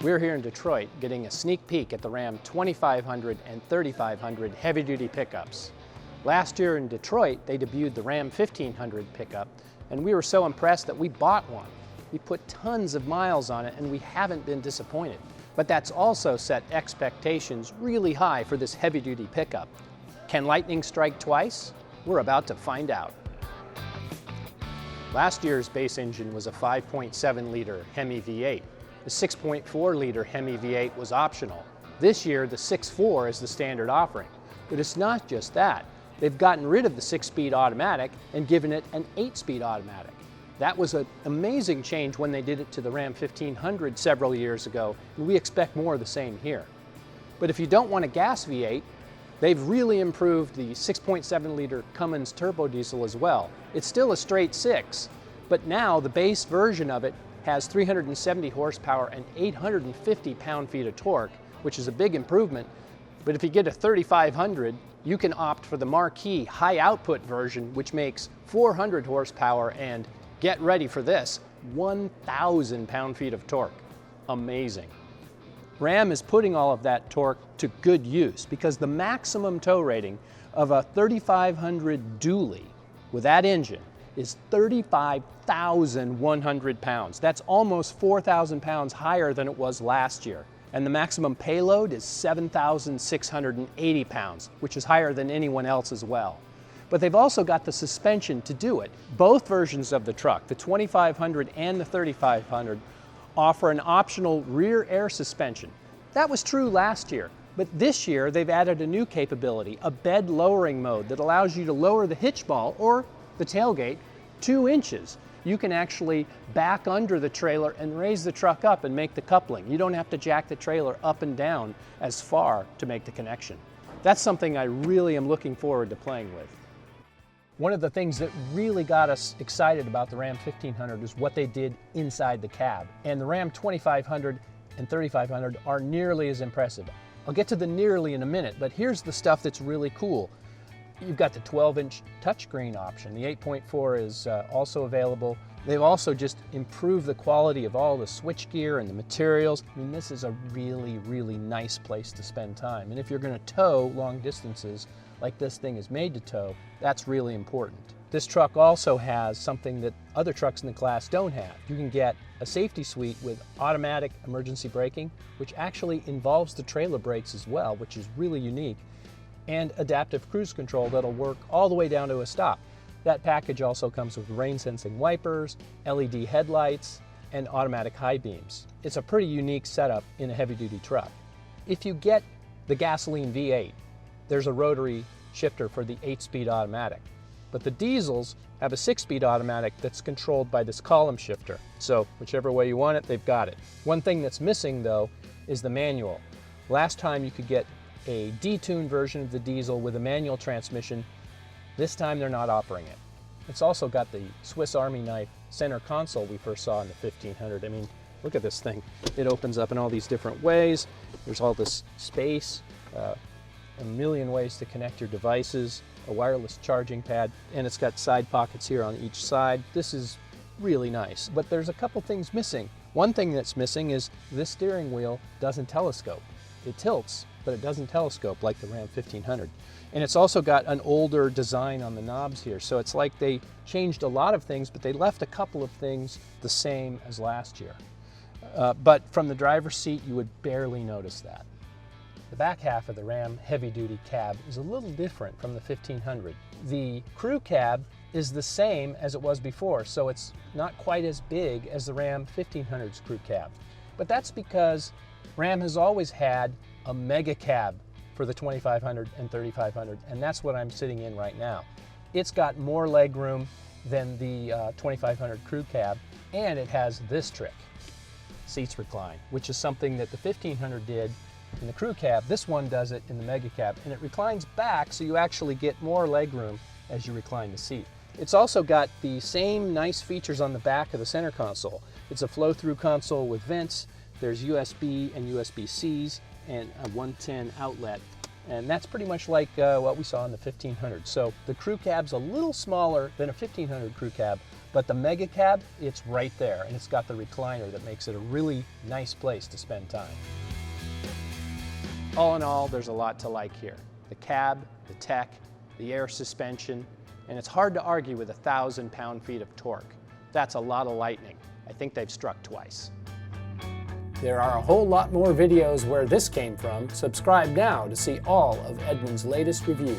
We're here in Detroit getting a sneak peek at the Ram 2500 and 3500 heavy-duty pickups. Last year in Detroit, they debuted the Ram 1500 pickup, and we were so impressed that we bought one. We put tons of miles on it, and we haven't been disappointed. But that's also set expectations really high for this heavy-duty pickup. Can lightning strike twice? We're about to find out. Last year's base engine was a 5.7-liter Hemi V8. The 6.4-liter Hemi V8 was optional. This year, the 6.4 is the standard offering. But it's not just that. They've gotten rid of the 6-speed automatic and given it an 8-speed automatic. That was an amazing change when they did it to the Ram 1500 several years ago, and we expect more of the same here. But if you don't want a gas V8, they've really improved the 6.7-liter Cummins turbodiesel as well. It's still a straight 6, but now the base version of it has 370 horsepower and 850 pound-feet of torque, which is a big improvement. But if you get a 3500, you can opt for the marquee high-output version, which makes 400 horsepower and, get ready for this, 1,000 pound-feet of torque. Amazing. Ram is putting all of that torque to good use because the maximum tow rating of a 3500 dually with that engine is 35,100 pounds. That's almost 4,000 pounds higher than it was last year. And the maximum payload is 7,680 pounds, which is higher than anyone else as well. But they've also got the suspension to do it. Both versions of the truck, the 2500 and the 3500, offer an optional rear air suspension. That was true last year, but this year they've added a new capability, a bed lowering mode that allows you to lower the hitch ball or the tailgate 2 inches. You can actually back under the trailer and raise the truck up and make the coupling. You don't have to jack the trailer up and down as far to make the connection. That's something I really am looking forward to playing with. One of the things that really got us excited about the Ram 1500 is what they did inside the cab. And the Ram 2500 and 3500 are nearly as impressive. I'll get to the nearly in a minute, but here's the stuff that's really cool. You've got the 12-inch touchscreen option. The 8.4 is also available. They've also just improved the quality of all the switchgear and the materials. I mean, this is a really, really nice place to spend time. And if you're going to tow long distances, like this thing is made to tow, that's really important. This truck also has something that other trucks in the class don't have. You can get a safety suite with automatic emergency braking, which actually involves the trailer brakes as well, which is really unique, and adaptive cruise control that'll work all the way down to a stop. That package also comes with rain-sensing wipers, LED headlights, and automatic high beams. It's a pretty unique setup in a heavy-duty truck. If you get the gasoline V8, there's a rotary shifter for the 8-speed automatic. But the diesels have a 6-speed automatic that's controlled by this column shifter. So whichever way you want it, they've got it. One thing that's missing though is the manual. Last time you could get a detuned version of the diesel with a manual transmission. This time they're not offering it. It's also got the Swiss Army knife center console we first saw in the 1500. I mean, look at this thing. It opens up in all these different ways. There's all this space, a million ways to connect your devices, a wireless charging pad, and it's got side pockets here on each side. This is really nice, but there's a couple things missing. One thing that's missing is this steering wheel doesn't telescope. It tilts, but it doesn't telescope like the Ram 1500. And it's also got an older design on the knobs here, so it's like they changed a lot of things, but they left a couple of things the same as last year. But from the driver's seat, you would barely notice that. The back half of the Ram heavy-duty cab is a little different from the 1500. The crew cab is the same as it was before, so it's not quite as big as the Ram 1500's crew cab. But that's because Ram has always had a mega cab for the 2500 and 3500, and that's what I'm sitting in right now. It's got more leg room than the 2500 crew cab, and it has this trick. Seats recline, which is something that the 1500 did in the crew cab. This one does it in the mega cab, and it reclines back so you actually get more leg room as you recline the seat. It's also got the same nice features on the back of the center console. It's a flow-through console with vents. There's USB and USB-Cs and a 110 outlet, and that's pretty much like what we saw in the 1500. So the crew cab's a little smaller than a 1500 crew cab, But the Mega Cab, it's right there, and it's got the recliner that makes it a really nice place to spend time. All in all, there's a lot to like here. The cab, the tech, the air suspension, and it's hard to argue with 1,000 pound-feet of torque. That's a lot of lightning. I think they've struck twice. There are a whole lot more videos where this came from. Subscribe now to see all of Edmunds' latest reviews.